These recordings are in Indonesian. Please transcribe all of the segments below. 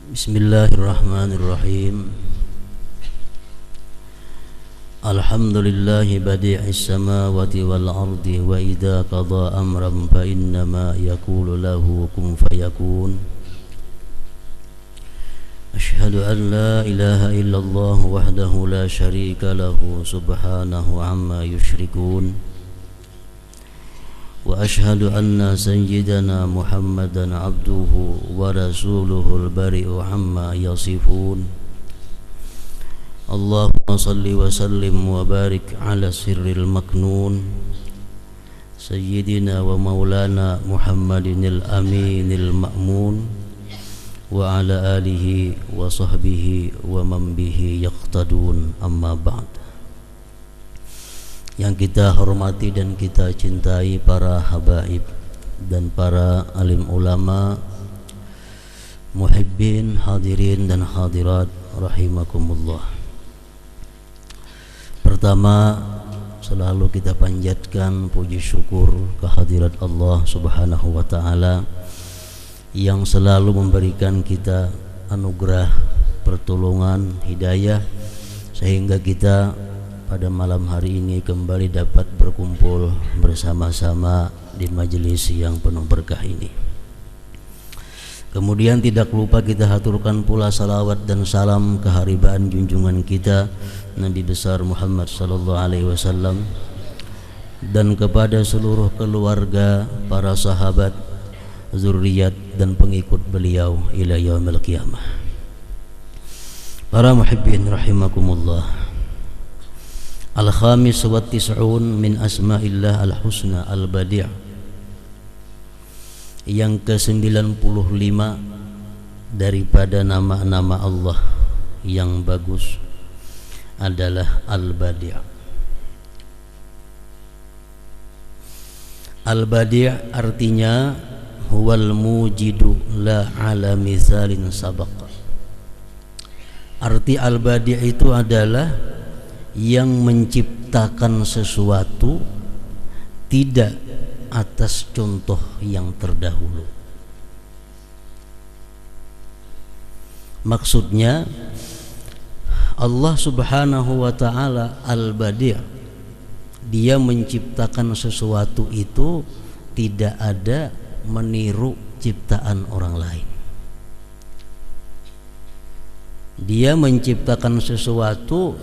Bismillahirrahmanirrahim. Alhamdulillahi badi'is samawati wal ardi wa idza qada amran fa innama yaqulu lahu kun fayakun. Ashhadu an la ilaha illallah wahdahu la syarika lahu subhanahu amma yushrikun. Wa ashhadu anna sayyidana Muhammadan abduhu wa rasuluhu al-bari'u amma yasifun. Allahumma salli wa sallim wa barik ala sirril maknun sayyidina wa maulana Muhammadinil aminil ma'mun wa ala alihi wa sahbihi wa man bihi yaqtadun, amma ba'd. Yang kita hormati dan kita cintai para habaib dan para alim ulama, muhibbin, hadirin dan hadirat rahimakumullah. Pertama, selalu kita panjatkan puji syukur kehadirat Allah Subhanahu wa taala yang selalu memberikan kita anugerah, pertolongan, hidayah, sehingga kita pada malam hari ini kembali dapat berkumpul bersama-sama di majelis yang penuh berkah ini. Kemudian tidak lupa kita haturkan pula salawat dan salam keharibaan junjungan kita Nabi besar Muhammad sallallahu alaihi wasallam dan kepada seluruh keluarga, para sahabat, zuriat dan pengikut beliau ila yaumil qiyamah. Para muhibbin rahimakumullah. Al-khamis wa tis'un min asma'illah al-husna al-badi'. Yang ke-95 daripada nama-nama Allah yang bagus adalah al-badi'. Al-badi' artinya huwal mujidu la ala mizalin sabaq. Arti al-badi' itu adalah yang menciptakan sesuatu tidak atas contoh yang terdahulu. Maksudnya Allah Subhanahu wa taala al-badi', dia menciptakan sesuatu itu tidak ada meniru ciptaan orang lain. Dia menciptakan sesuatu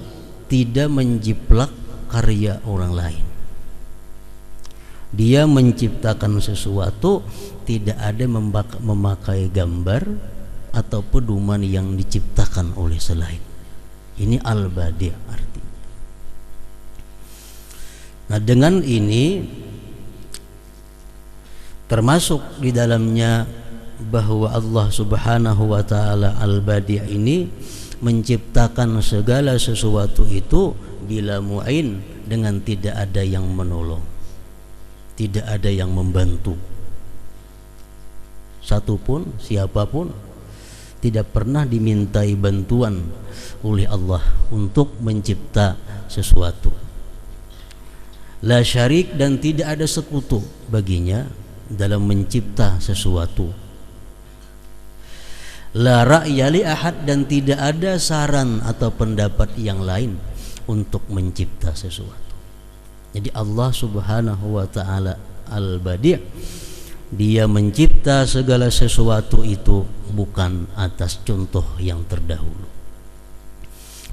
tidak menjiplak karya orang lain. Dia menciptakan sesuatu tidak ada memakai gambar atau pedoman yang diciptakan oleh selain. Ini al-badi' artinya. Nah, dengan ini termasuk di dalamnya bahwa Allah Subhanahu wa taala al-badi' ini menciptakan segala sesuatu itu bila mu'in, dengan tidak ada yang menolong, tidak ada yang membantu. Satupun, siapapun tidak pernah dimintai bantuan oleh Allah untuk mencipta sesuatu. La syarik, dan tidak ada sekutu baginya dalam mencipta sesuatu. La ra'ya li ahad, dan tidak ada saran atau pendapat yang lain untuk mencipta sesuatu. Jadi Allah Subhanahu wa taala al-badi', dia mencipta segala sesuatu itu bukan atas contoh yang terdahulu.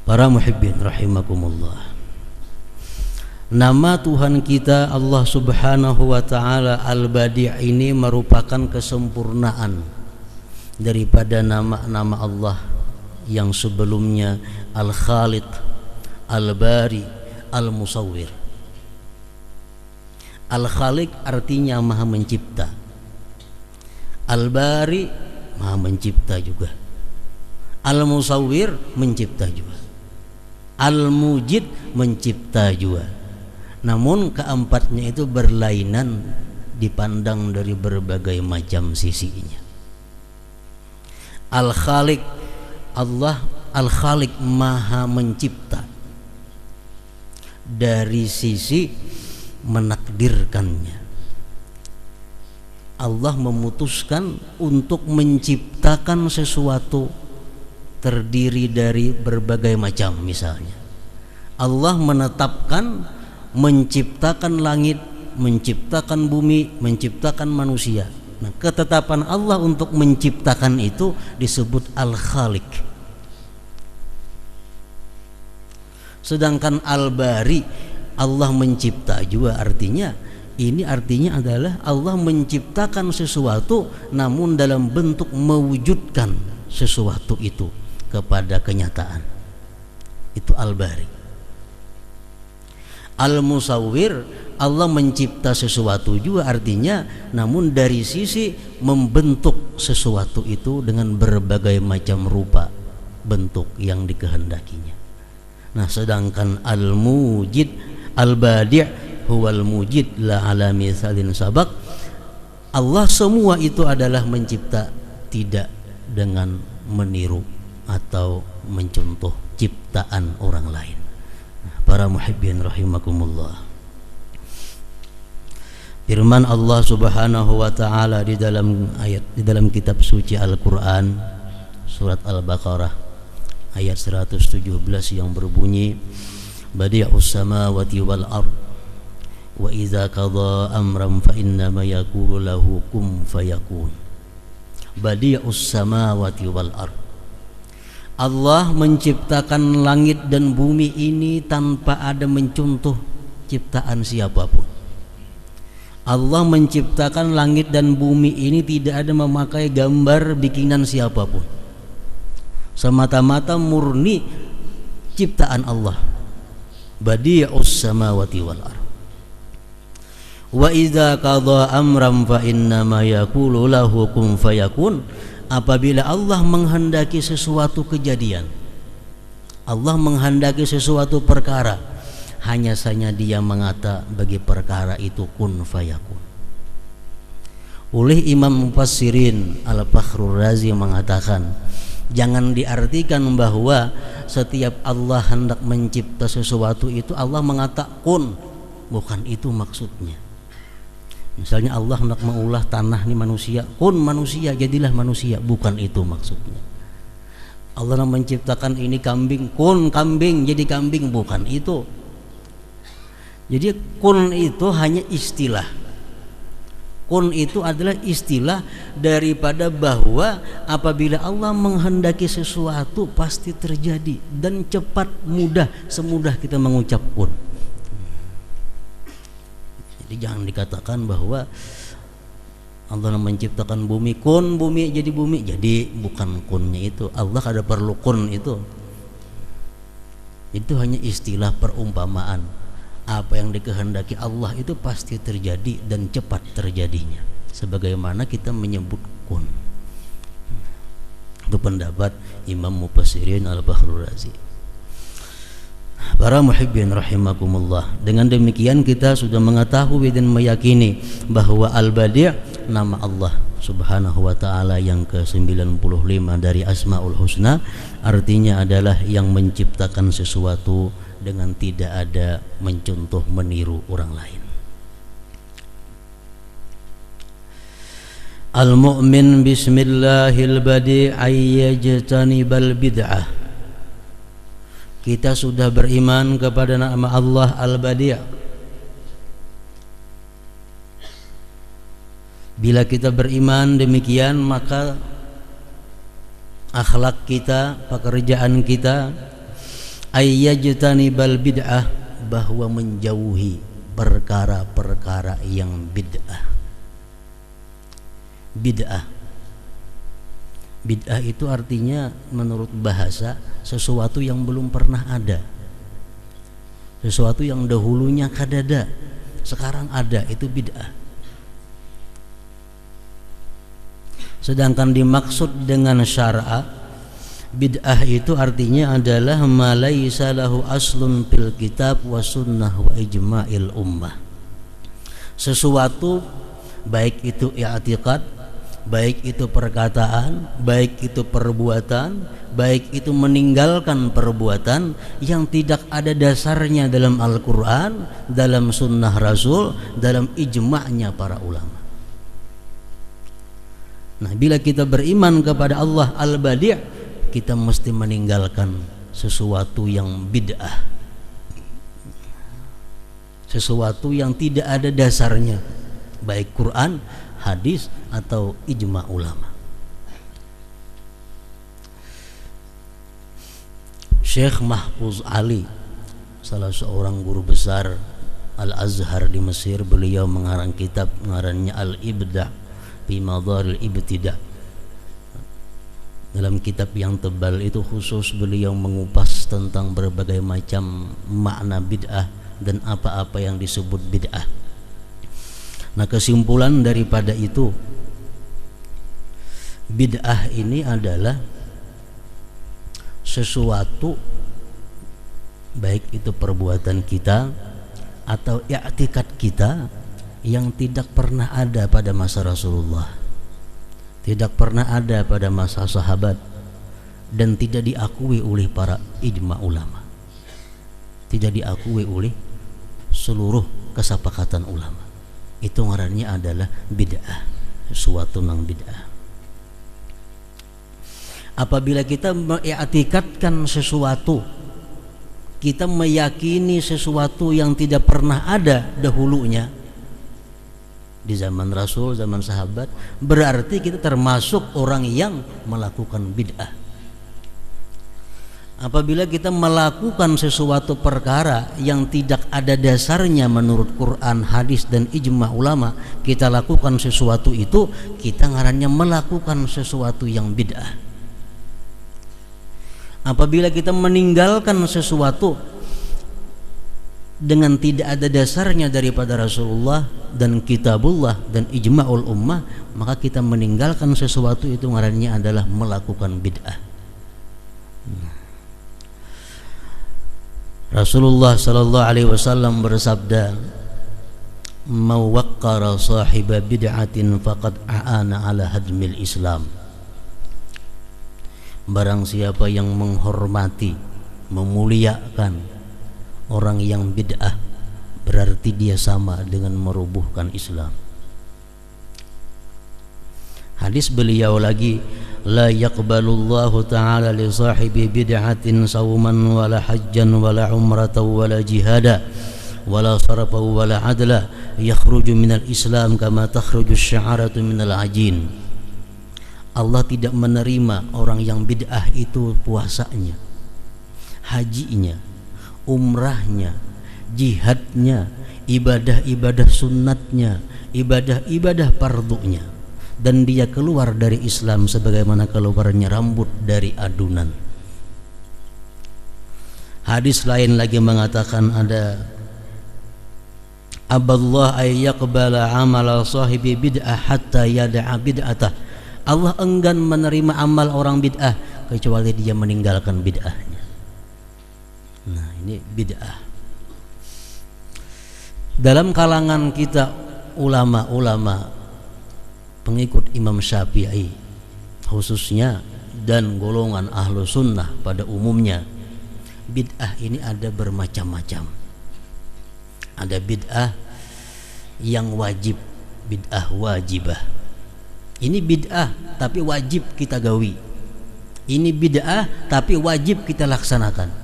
Para muhibbin rahimakumullah. Nama Tuhan kita Allah Subhanahu wa taala al-badi' ini merupakan kesempurnaan daripada nama-nama Allah yang sebelumnya Al-Khaliq, Al-Bari, Al-Musawwir. Al-Khaliq artinya Maha Mencipta. Al-Bari Maha Mencipta juga. Al-Musawwir mencipta juga. Al-Mujid mencipta juga. Namun keempatnya itu berlainan dipandang dari berbagai macam sisinya. Al-Khaliq, Allah Al-Khaliq Maha Mencipta dari sisi menakdirkannya. Allah memutuskan untuk menciptakan sesuatu terdiri dari berbagai macam. Misalnya Allah menetapkan menciptakan langit, menciptakan bumi, menciptakan manusia. Nah, ketetapan Allah untuk menciptakan itu disebut Al-Khaliq. Sedangkan Al-Bari, Allah mencipta juga, artinya adalah Allah menciptakan sesuatu namun dalam bentuk mewujudkan sesuatu itu kepada kenyataan. Itu Al-Bari. Al-Musawwir, Allah mencipta sesuatu juga, artinya namun dari sisi membentuk sesuatu itu dengan berbagai macam rupa bentuk yang dikehendakinya. Nah, sedangkan Al-Mujid, Al-Badi' huwal mujid la ala mithalin sabaq, Allah semua itu adalah mencipta, tidak dengan meniru atau mencontoh ciptaan orang lain. Para muhibbin rahimakumullah, firman Allah Subhanahu wa taala di dalam kitab suci Al-Qur'an surat Al-Baqarah ayat 117 yang berbunyi, Badi'us samawati wal ard wa idza qada amran fa innama yaqulu lahu kun fayakun. Badi'us samawati wal ard, Allah menciptakan langit dan bumi ini tanpa ada mencontoh ciptaan siapapun. Allah menciptakan langit dan bumi ini tidak ada memakai gambar bikinan siapapun, semata-mata murni ciptaan Allah. Badi'us samawati wal ard wa idza qada amran fa innama yaqulu lahu kun fayakun. Apabila Allah menghendaki sesuatu kejadian, Allah menghendaki sesuatu perkara, hanya saja Dia mengata bagi perkara itu kun fayakun. Oleh Imam Mufassirin Al-Fakhrur Razi mengatakan, jangan diartikan bahwa setiap Allah hendak mencipta sesuatu itu Allah mengata kun, bukan itu maksudnya. Misalnya Allah hendak mengulah tanah ini manusia, kun manusia, jadilah manusia, bukan itu maksudnya. Allah hendak menciptakan ini kambing, kun kambing, jadi kambing, bukan itu. Jadi kun itu hanya istilah. Kun itu adalah istilah daripada bahwa apabila Allah menghendaki sesuatu pasti terjadi dan cepat, mudah, semudah kita mengucap kun. Jadi jangan dikatakan bahwa Allah menciptakan bumi, kun bumi jadi bumi, jadi bukan kunnya itu. Allah ada perlu kun itu. Itu hanya istilah perumpamaan. Apa yang dikehendaki Allah itu pasti terjadi dan cepat terjadinya, sebagaimana kita menyebut kun. Itu pendapat Imam Mufassirin Al-Fakhrur Razi. Para muhibbin rahimakumullah, dengan demikian kita sudah mengetahui dan meyakini bahwa Al-Badi' nama Allah Subhanahu wa ta'ala yang ke-95 dari Asmaul Husna, artinya adalah yang menciptakan sesuatu dengan tidak ada mencontoh meniru orang lain. Al-mu'min bismillahil badi' ayyajtanibal bid'ah. Kita sudah beriman kepada nama Allah Al-Badi'. Bila kita beriman demikian, maka akhlak kita, pekerjaan kita ayyajtanibal bid'ah, bahwa menjauhi perkara-perkara yang bid'ah. Bid'ah itu artinya menurut bahasa sesuatu yang belum pernah ada, sesuatu yang dahulunya kadada, sekarang ada, itu bid'ah. Sedangkan dimaksud dengan syar'a, bid'ah itu artinya adalah ma laisa lahu aslun fil kitab wa sunnah wa ijma'il ummah. Sesuatu baik itu i'tiqad, baik itu perkataan, baik itu perbuatan, baik itu meninggalkan perbuatan yang tidak ada dasarnya dalam Al-Quran, dalam sunnah Rasul, dalam ijma'nya para ulama. Nah, bila kita beriman kepada Allah Al-Badi', kita mesti meninggalkan sesuatu yang bid'ah, sesuatu yang tidak ada dasarnya, baik Quran, hadis atau ijma ulama. Syekh Mahfuz Ali, salah seorang guru besar Al-Azhar di Mesir, beliau mengarang kitab ngarannya Al-Ibda' fi Madharil Ibtida'. Dalam kitab yang tebal itu khusus beliau mengupas tentang berbagai macam makna bid'ah dan apa-apa yang disebut bid'ah. Nah, kesimpulan daripada itu, bid'ah ini adalah sesuatu, baik itu perbuatan kita atau i'tikad kita, yang tidak pernah ada pada masa Rasulullah, tidak pernah ada pada masa sahabat, dan tidak diakui oleh para ijma ulama, tidak diakui oleh seluruh kesepakatan ulama. Itu ngarannya adalah bid'ah, sesuatu yang bid'ah. Apabila kita mengiktikadkan sesuatu, kita meyakini sesuatu yang tidak pernah ada dahulunya di zaman Rasul, zaman sahabat, berarti kita termasuk orang yang melakukan bid'ah. Apabila kita melakukan sesuatu perkara yang tidak ada dasarnya menurut Quran, hadis dan ijma ulama, kita lakukan sesuatu itu, kita ngarannya melakukan sesuatu yang bid'ah. Apabila kita meninggalkan sesuatu dengan tidak ada dasarnya daripada Rasulullah dan kitabullah dan ijma'ul ummah, maka kita meninggalkan sesuatu itu ngarannya adalah melakukan bid'ah. Rasulullah sallallahu alaihi wasallam bersabda, "Mau waqqara sahiba bid'atin faqad a'ana ala hadmil Islam." Barang siapa yang menghormati, memuliakan orang yang bid'ah, berarti dia sama dengan merubuhkan Islam. Hadis beliau lagi, la yaqbalullahu ta'ala li sahibi bid'atin sawman wala hajjan wala umratan wala jihada wala sarfa wala adla yakhruju minal Islam kama takhruju asy-sya'ratu minal ajin. Allah tidak menerima orang yang bid'ah itu puasanya, hajinya, umrahnya, jihadnya, ibadah-ibadah sunnatnya, ibadah-ibadah fardunya, dan dia keluar dari Islam sebagaimana keluarnya rambut dari adunan. Hadis lain lagi mengatakan, ada aballah ay yaqbala amala sahibi bid'ah hatta yada'a bid'atah. Allah enggan menerima amal orang bid'ah kecuali dia meninggalkan bid'ahnya. Nah, ini bid'ah. Dalam kalangan kita ulama-ulama pengikut Imam Syafi'i khususnya dan golongan ahlu sunnah pada umumnya, bid'ah ini ada bermacam-macam. Ada bid'ah yang wajib, bid'ah wajibah. Ini bid'ah tapi wajib kita gawi. Ini bid'ah tapi wajib kita laksanakan.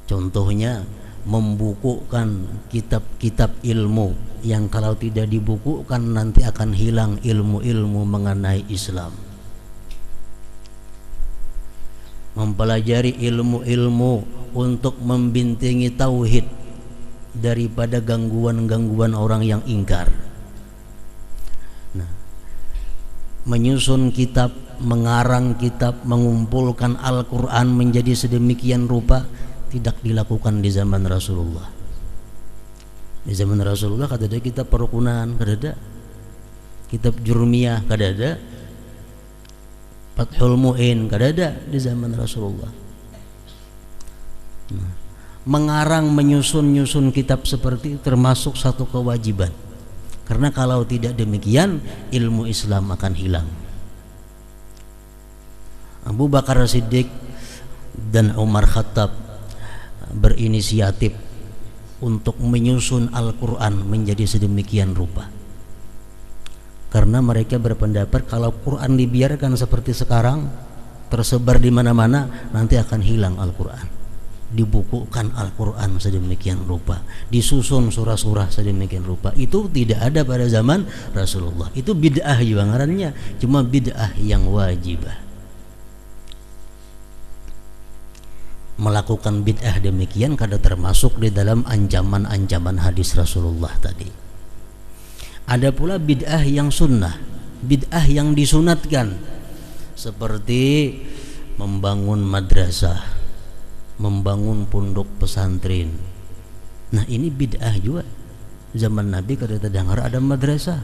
Contohnya membukukan kitab-kitab ilmu yang kalau tidak dibukukan nanti akan hilang ilmu-ilmu mengenai Islam. Mempelajari ilmu-ilmu untuk membintingi tauhid daripada gangguan-gangguan orang yang ingkar. Nah, menyusun kitab, mengarang kitab, mengumpulkan Al-Quran menjadi sedemikian rupa tidak dilakukan di zaman Rasulullah. Di zaman Rasulullah kada ada kitab perukunan, kada ada kitab Jurmiyah, kada ada Fathul Mu'in, kada ada di zaman Rasulullah. Nah, mengarang, menyusun kitab seperti itu termasuk satu kewajiban. Karena kalau tidak demikian ilmu Islam akan hilang. Abu Bakar Siddiq dan Umar Khattab berinisiatif untuk menyusun Al-Quran menjadi sedemikian rupa. Karena mereka berpendapat kalau Quran dibiarkan seperti sekarang tersebar di mana-mana, nanti akan hilang Al-Quran. Dibukukan Al-Quran sedemikian rupa, disusun surah-surah sedemikian rupa. Itu tidak ada pada zaman Rasulullah. Itu bid'ah juga ngarannya, cuma bid'ah yang wajibah. Melakukan bid'ah demikian kada termasuk di dalam ancaman-ancaman hadis Rasulullah tadi. Ada pula bid'ah yang sunnah, bid'ah yang disunatkan, seperti membangun madrasah, membangun pondok pesantren. Nah ini bid'ah juga. Zaman Nabi kada terdengar ada madrasah,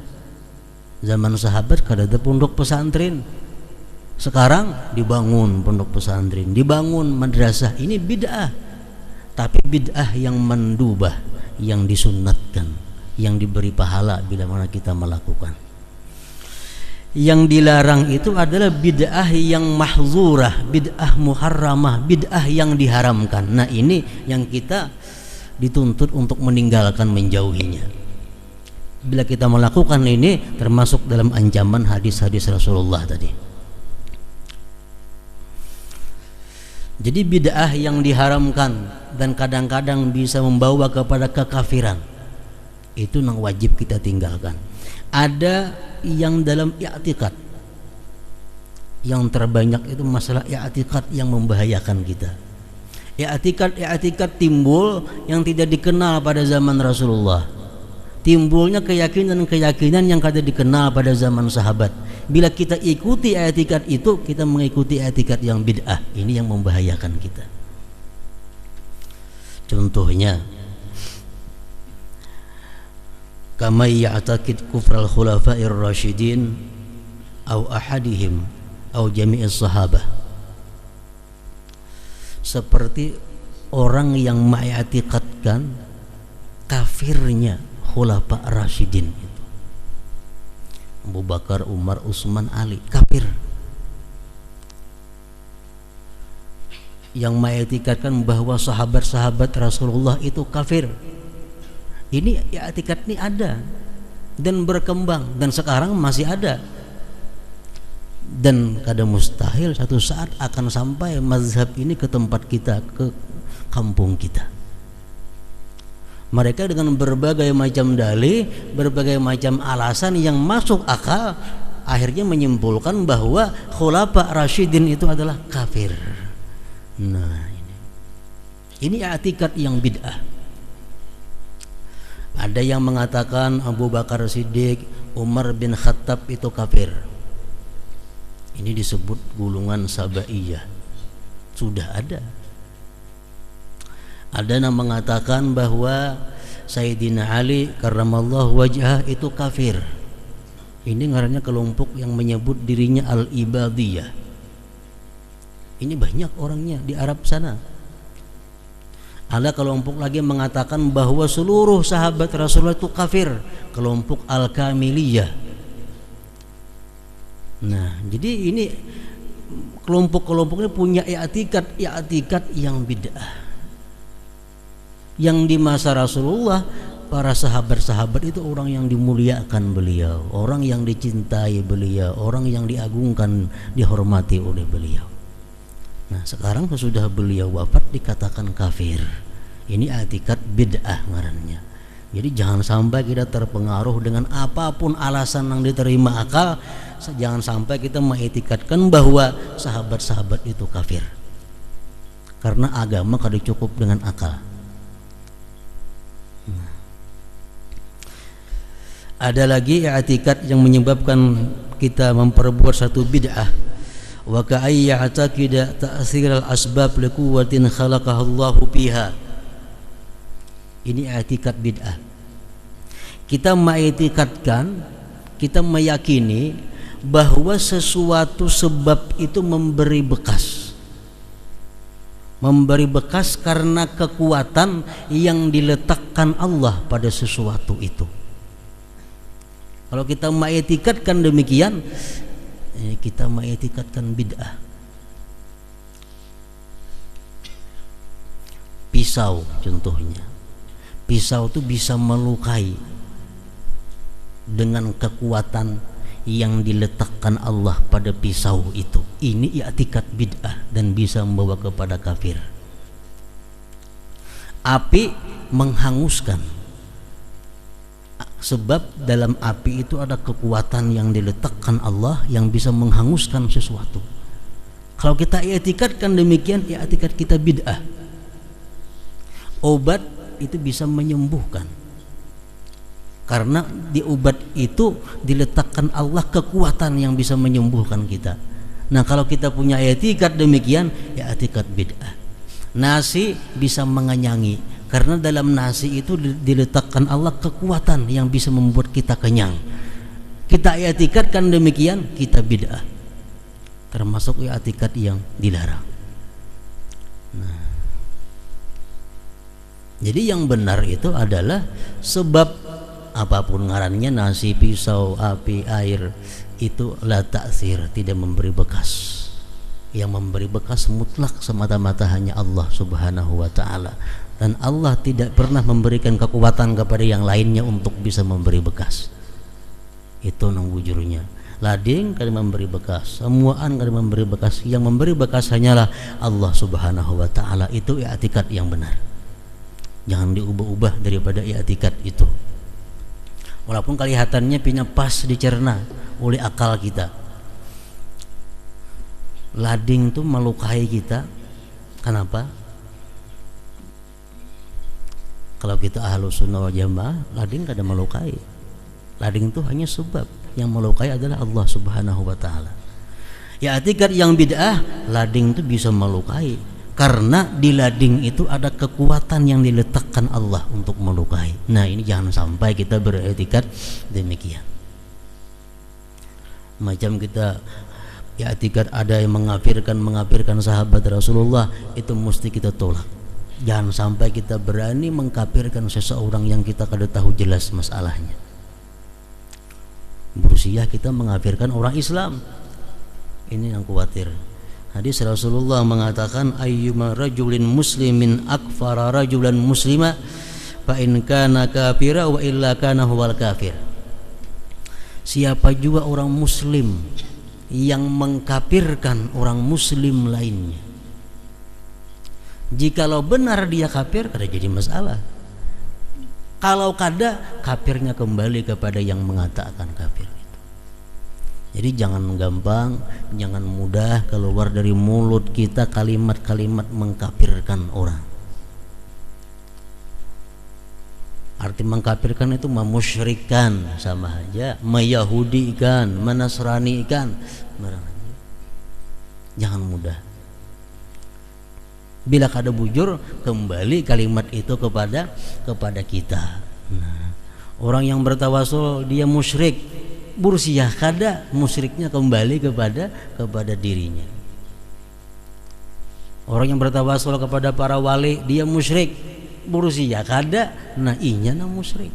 zaman sahabat kada ada pondok pesantren. Sekarang dibangun pondok pesantren, dibangun madrasah. Ini bid'ah, tapi bid'ah yang mendubah, yang disunatkan, yang diberi pahala bila mana kita melakukan. Yang dilarang itu adalah bid'ah yang mahzurah, bid'ah muharramah, bid'ah yang diharamkan. Nah ini yang kita dituntut untuk meninggalkan, menjauhinya. Bila kita melakukan ini termasuk dalam ancaman hadis-hadis Rasulullah tadi. Jadi bid'ah yang diharamkan dan kadang-kadang bisa membawa kepada kekafiran, itu yang wajib kita tinggalkan. Ada yang dalam i'tikad, yang terbanyak itu masalah i'tikad yang membahayakan kita. I'tikad timbul yang tidak dikenal pada zaman Rasulullah. Timbulnya keyakinan yang kada dikenal pada zaman sahabat. Bila kita ikuti i'tikad itu, kita mengikuti i'tikad yang bid'ah. Ini yang membahayakan kita. Contohnya, kama ya'taqid kufral khulafa'ir rasyidin au ahadihim au jami'is sahabah. Seperti orang yang mengiktikadkan kafirnya khulafa rasyidin itu, Abu Bakar, Umar, Utsman, Ali, kafir. Yang mengiktikadkan bahwa sahabat-sahabat Rasulullah itu kafir. Ini i'tikad ini ada dan berkembang dan sekarang masih ada, dan kada mustahil satu saat akan sampai mazhab ini ke tempat kita, ke kampung kita. Mereka dengan berbagai macam dalih, berbagai macam alasan yang masuk akal, akhirnya menyimpulkan bahwa khulafa rasyidin itu adalah kafir. Nah ini i'tikad yang bid'ah. Ada yang mengatakan Abu Bakar Siddiq, Umar bin Khattab itu kafir. Ini disebut gulungan Sabaiyah. Sudah ada. Ada yang mengatakan bahwa Sayyidina Ali karramallahu wajhah itu kafir. Ini ngarannya kelompok yang menyebut dirinya Al-Ibadiyah. Ini banyak orangnya di Arab sana. Ada kelompok lagi mengatakan bahwa seluruh sahabat Rasulullah itu kafir, kelompok Al-Kamiliyah. Nah, jadi ini kelompok-kelompok ini punya i'tikad yang bid'ah. Yang di masa Rasulullah, para sahabat-sahabat itu orang yang dimuliakan beliau, orang yang dicintai beliau, orang yang diagungkan, dihormati oleh beliau. Nah sekarang sesudah beliau wafat dikatakan kafir. Ini i'tikad bid'ah ngarannya. Jadi jangan sampai kita terpengaruh dengan apapun alasan yang diterima akal. Jangan sampai kita mengiktikadkan bahwa sahabat-sahabat itu kafir, karena agama kada cukup dengan akal. Ada lagi i'tikad yang menyebabkan kita memperbuat satu bid'ah. Wa ka'ay ya'taqida ta'thir al-asbab li quwwatin khalaqaha Allahu biha. Ini i'tikad bid'ah. Kita mengiktikadkan, kita meyakini bahwa sesuatu sebab itu memberi bekas. Memberi bekas karena kekuatan yang diletakkan Allah pada sesuatu itu. Kalau kita mengiktikadkan demikian, kita mengiktikadkan bid'ah. Pisau contohnya. Pisau itu bisa melukai dengan kekuatan yang diletakkan Allah pada pisau itu, ini i'tikad bid'ah dan bisa membawa kepada kafir. Api menghanguskan, sebab dalam api itu ada kekuatan yang diletakkan Allah yang bisa menghanguskan sesuatu. Kalau kita i'tikadkan demikian, i'tikad kita bid'ah. Obat itu bisa menyembuhkan, karena di obat itu diletakkan Allah kekuatan yang bisa menyembuhkan kita. Nah, kalau kita punya i'tikad demikian, i'tikad bid'ah. Nasi bisa mengenyangi, karena dalam nasi itu diletakkan Allah kekuatan yang bisa membuat kita kenyang. Kita i'tikadkan demikian, kita bid'ah, termasuk i'tikad yang dilarang. Nah, jadi yang benar itu adalah sebab apapun ngarannya, nasi, pisau, api, air, itu la ta'thir, tidak memberi bekas. Yang memberi bekas mutlak semata-mata hanya Allah Subhanahu wa ta'ala. Dan Allah tidak pernah memberikan kekuatan kepada yang lainnya untuk bisa memberi bekas. Itu nang bujurnya. Lading kada memberi bekas, semuaan kada memberi bekas. Yang memberi bekas hanyalah Allah Subhanahu wa ta'ala. Itu i'tikad yang benar. Jangan diubah-ubah daripada i'tikad itu. Walaupun kelihatannya punya pas dicerna oleh akal kita. Lading itu melukai kita. Kenapa? Kalau kita Ahlus Sunnah wal Jamaah, lading kada melukai. Lading itu hanya sebab, yang melukai adalah Allah Subhanahu wa ta'ala. I'tikad yang bid'ah, lading itu bisa melukai, karena di lading itu ada kekuatan yang diletakkan Allah untuk melukai. Nah, ini jangan sampai kita beriktikad demikian. Macam kita i'tikad ada yang mengkafirkan sahabat Rasulullah, itu mesti kita tolak. Jangan sampai kita berani mengkafirkan seseorang yang kita kada tahu jelas masalahnya. Berusia kita mengkafirkan orang Islam, ini yang khawatir. Hadis Rasulullah mengatakan, ayyuma rajulin muslimin akfara rajulan muslima fa in kana kafira wa illa kana huwal kafir. Siapa juga orang muslim yang mengkafirkan orang muslim lainnya, jikalau benar dia kafir, kada jadi masalah. Kalau kada, kafirnya kembali kepada yang mengatakan kafir itu. Jadi jangan gampang, jangan mudah keluar dari mulut kita kalimat-kalimat mengkafirkan orang. Arti mengkafirkan itu memusyrikan, sama aja meyahudikan, menasranikan. Jangan mudah. Bila kada bujur, kembali kalimat itu kepada kita. Nah, orang yang bertawasul dia musyrik, bursiah kada, musyriknya kembali kepada dirinya. Orang yang bertawasul kepada para wali, dia musyrik, bursiah kada, nah inya na musyrik.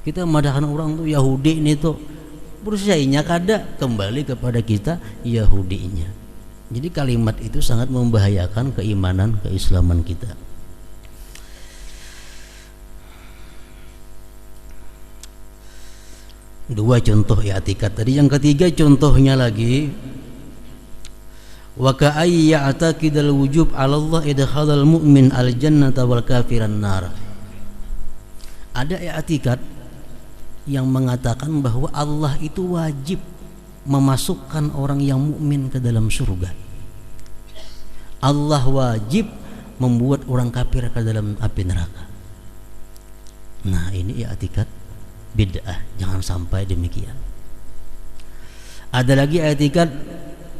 Kita madahkan orang tuh Yahudi ini tuh, bursiahnya kada, kembali kepada kita Yahudinya. Jadi kalimat itu sangat membahayakan keimanan, keislaman kita. Dua contoh i'tikad tadi. Yang ketiga contohnya lagi, wa ka'ay ya'taqidal wujub 'ala Allah idkhalal mu'min al jannata wal kafiran nar. Ada i'tikad yang mengatakan bahwa Allah itu wajib memasukkan orang yang mukmin ke dalam surga. Allah wajib membuat orang kafir ke dalam api neraka. Nah, ini i'tikad bid'ah, jangan sampai demikian. Ada lagi i'tikad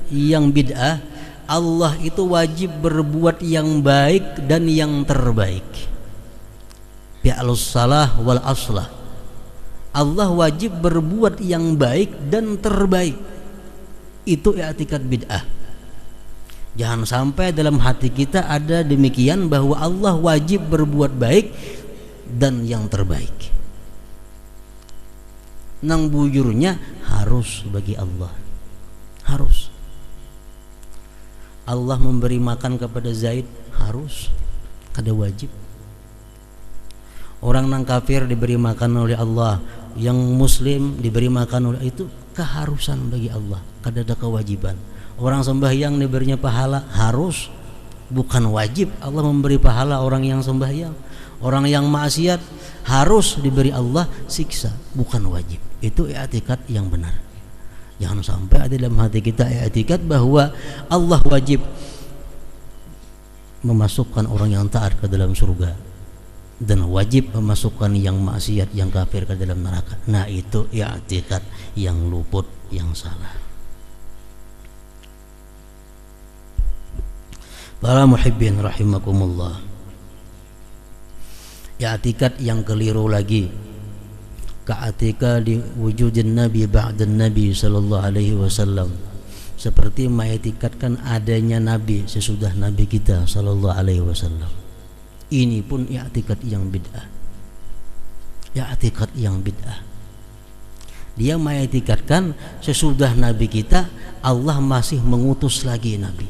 yang bid'ah, Allah itu wajib berbuat yang baik dan yang terbaik. Fi'lus salah wal aslah. Allah wajib berbuat yang baik dan terbaik. Itu i'tikad bid'ah. Jangan sampai dalam hati kita ada demikian, bahwa Allah wajib berbuat baik dan yang terbaik. Nang bujurnya harus bagi Allah. Harus. Allah memberi makan kepada Zaid, harus, kada wajib. Orang nang kafir diberi makan oleh Allah, yang muslim diberi makan oleh itu keharusan bagi Allah, kada ada kewajiban. Orang sembahyang diberinya pahala harus, bukan wajib Allah memberi pahala orang yang sembahyang. Orang yang maksiat harus diberi Allah siksa, bukan wajib. Itu i'tikad yang benar. Jangan sampai ada dalam hati kita i'tikad bahwa Allah wajib memasukkan orang yang taat ke dalam surga dan wajib memasukkan yang maksiat, yang kafir ke dalam neraka. Nah, itu i'tikad yang luput, yang salah. Para muhibbin rahimakumullah, i'tikad yang keliru lagi, ka'atikadi wujudin nabi ba'dan nabi sallallahu alaihi wasallam, seperti mengiktikadkan adanya nabi sesudah nabi kita sallallahu alaihi wasallam. Ini pun i'tikad yang bid'ah. I'tikad yang bid'ah. Dia mengiktikadkan sesudah nabi kita Allah masih mengutus lagi nabi.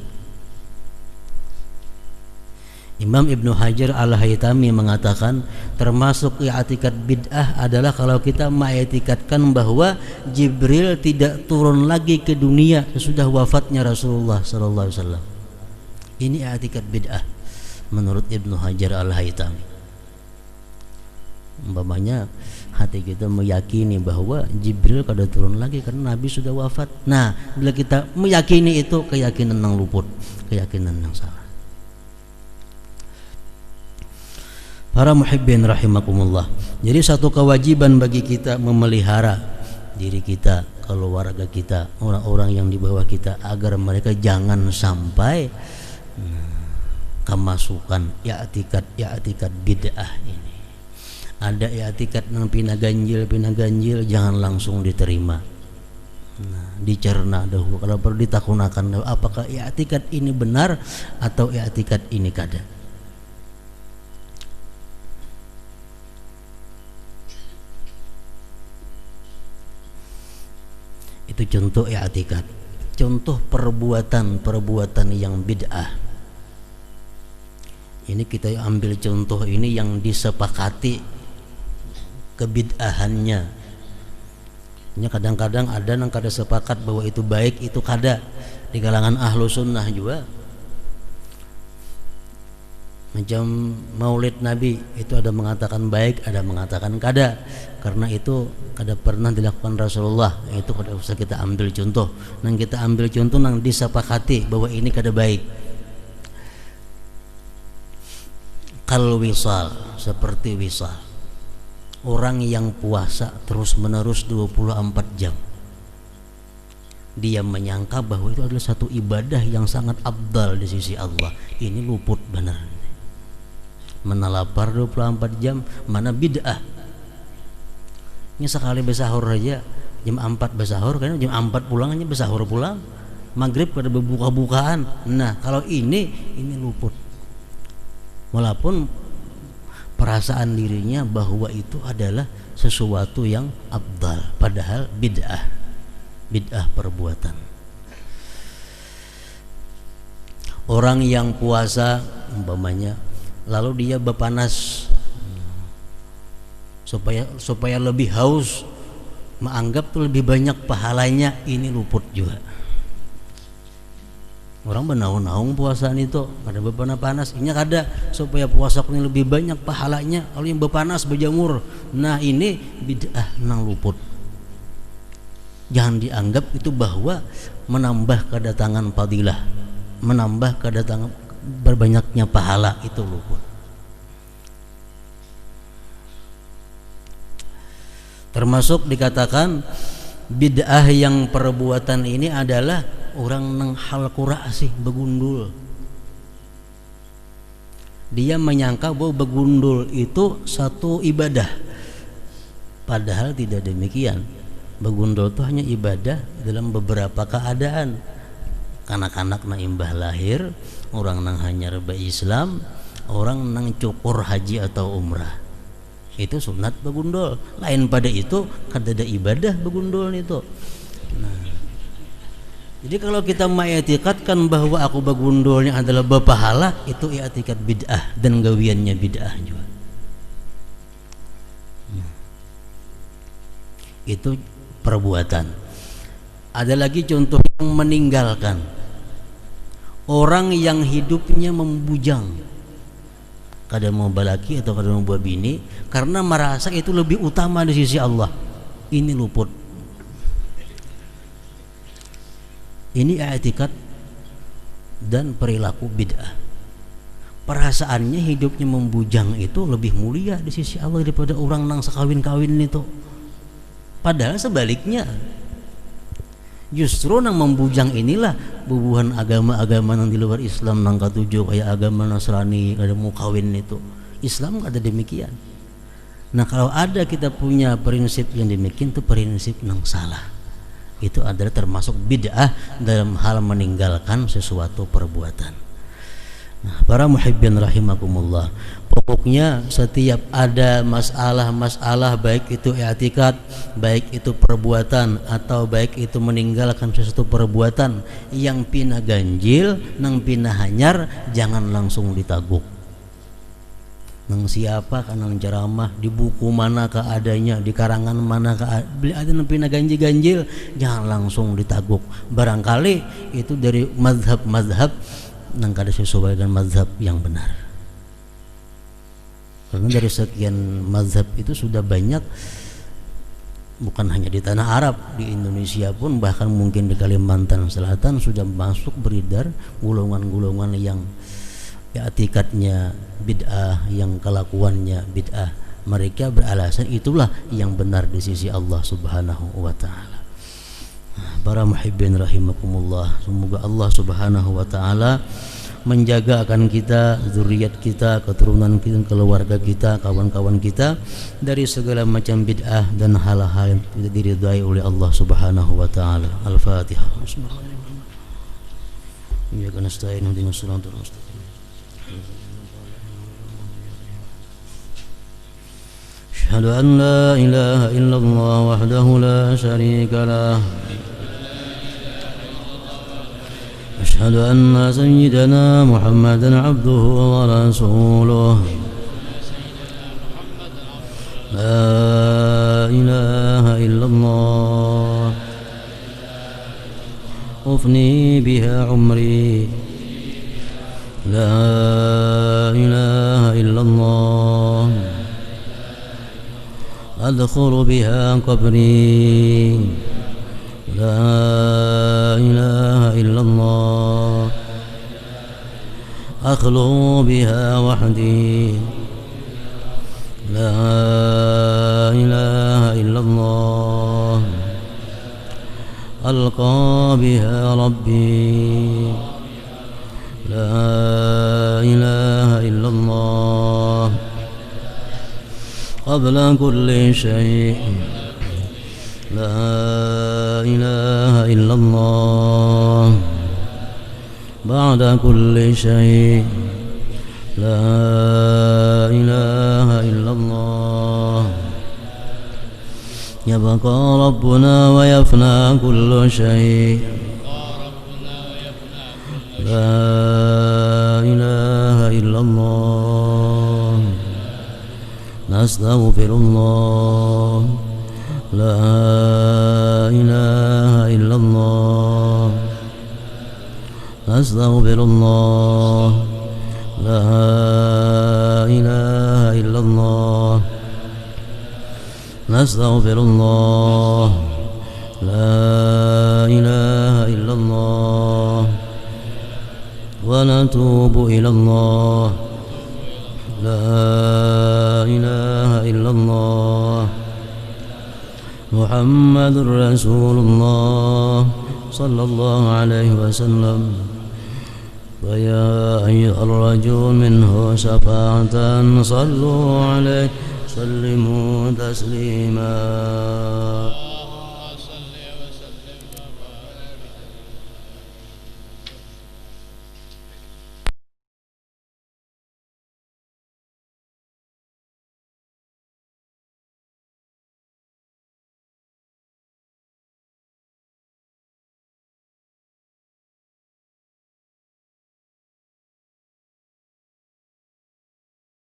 Imam Ibnu Hajar Al-Haytami mengatakan termasuk i'tikad bid'ah adalah kalau kita mengiktikadkan bahwa Jibril tidak turun lagi ke dunia sesudah wafatnya Rasulullah sallallahu alaihi wasallam. Ini i'tikad bid'ah menurut Ibnu Hajar Al-Haytami. Umpamanya hati kita meyakini bahwa Jibril kada turun lagi karena Nabi sudah wafat. Nah, bila kita meyakini itu, keyakinan yang luput, keyakinan yang salah. Para muhibbin rahimakumullah, jadi satu kewajiban bagi kita memelihara diri kita, keluarga kita, orang-orang yang di bawah kita, agar mereka jangan sampai kemasukan i'tikad bid'ah ini. Ada i'tikad nang pina ganjil jangan langsung diterima. Nah, dicerna dahulu, kalau perlu ditakunakan dahulu, apakah i'tikad ini benar atau i'tikad ini kada. Itu contoh i'tikad, contoh perbuatan yang bid'ah. Ini kita ambil contoh ini yang disepakati kebid'ahannya. Ini kadang-kadang ada yang kada sepakat bahwa itu baik, itu kada. Di kalangan ahlu sunnah juga, macam maulid Nabi itu ada mengatakan baik, ada mengatakan kada, karena itu kada pernah dilakukan Rasulullah. Itu kada usah kita ambil contoh. Nang kita ambil contoh nang disepakati bahwa ini kada baik. Kal wisal, seperti wisal, orang yang puasa terus menerus 24 jam, dia menyangka bahwa itu adalah satu ibadah yang sangat abdal di sisi Allah. Ini luput benar. Mana lapar 24 jam, mana bid'ah. Ini sekali bersahur aja jam 4 bersahur, kan jam 4 pulang aja bersahur pulang. Maghrib pada berbuka-bukaan. Nah, kalau ini luput. Walaupun perasaan dirinya bahwa itu adalah sesuatu yang abdal, padahal bid'ah perbuatan. Orang yang puasa umpamanya lalu dia berpanas supaya lebih haus, menganggap tuh lebih banyak pahalanya, ini luput juga. Orang bernaung-naung puasaan itu kada berpanas, ini kada supaya puasa ini lebih banyak pahalanya, kalau yang berpanas berjamur. Nah, ini bid'ah nang luput. Jangan dianggap itu bahwa menambah kedatangan fadilah, menambah kedatangan berbanyaknya pahala, itu luput. Termasuk dikatakan bid'ah yang perbuatan ini adalah orang nang halqu ra'si, begundul. Dia menyangka bahwa begundul itu satu ibadah, padahal tidak demikian. Begundul itu hanya ibadah dalam beberapa keadaan. Kanak-kanak nang imbah lahir, orang nang hanyar Islam, orang nang cukur haji atau umrah, itu sunat begundul. Lain pada itu kada ada ibadah begundul itu. Nah, jadi kalau kita mengiktikadkan bahwa aku begundulnya adalah berpahala, itu i'tikad bid'ah dan gawiannya bid'ah juga. itu perbuatan. Ada lagi contoh yang meninggalkan, orang yang hidupnya membujang, kadang mau balaki atau kadang mau buat bini, karena merasa itu lebih utama di sisi Allah. Ini luput. Ini i'tikad dan perilaku bid'ah. Perasaannya hidupnya membujang itu lebih mulia di sisi Allah daripada orang nang sekawin-kawin itu. Padahal sebaliknya, justru nang membujang inilah bubuhan agama-agama nang di luar Islam nang katujuh kayak agama Nasrani, ada mau kawin itu. Islam nggak ada demikian. Nah kalau ada kita punya prinsip yang demikian, itu prinsip nang salah. Itu adalah termasuk bid'ah dalam hal meninggalkan sesuatu perbuatan. Nah, para muhibbin rahimakumullah, pokoknya setiap ada masalah-masalah, baik itu i'tikad, baik itu perbuatan, atau baik itu meninggalkan sesuatu perbuatan yang pina ganjil, nang pina hanyar, jangan langsung ditaguk. Nang siapa kan nang ceramah, di buku mana keadanya, di karangan mana beli ada nang pina ganjil, jangan langsung ditaguk. Barangkali itu dari mazhab nang kada sesuai dengan mazhab yang benar. Karena dari sekian mazhab itu sudah banyak, bukan hanya di tanah Arab, di Indonesia pun, bahkan mungkin di Kalimantan Selatan sudah masuk beredar golongan-golongan yang i'tikadnya bid'ah, yang kelakuannya bid'ah. Mereka beralasan itulah yang benar di sisi Allah Subhanahu wa taala. Para muhibbin rahimakumullah, semoga Allah Subhanahu wa taala menjaga akan kita, zuriat kita, keturunan kita, keluarga kita, kawan-kawan kita dari segala macam bid'ah dan hal-hal yang tidak diridhai oleh Allah Subhanahu wa taala. Al-Fatihah. Bismillahirrahmanirrahim. Iyyaka nasta'in ihdinas siratal mustaqim. أشهد أن لا إله إلا الله وحده لا شريك له أشهد أن سيدنا محمدا عبده ورسوله لا إله إلا الله أفني بها عمري لا إله إلا الله أدخل بها قبري لا إله إلا الله أخلو بها وحدي لا إله إلا الله ألقى بها ربي لا إله إلا الله قبل كل شيء لا إله إلا الله بعد كل شيء لا إله إلا الله يبقى ربنا ويفنى كل شيء لا إله إلا الله نستغفر الله لا إله إلا الله نستغفر الله لا إله إلا الله نستغفر الله لا إله إلا الله ونتوب إلى الله لا إله إلا الله محمد رسول الله صلى الله عليه وسلم ويا أيها الرجل منه شفاعة صلوا عليه سلموا تسليما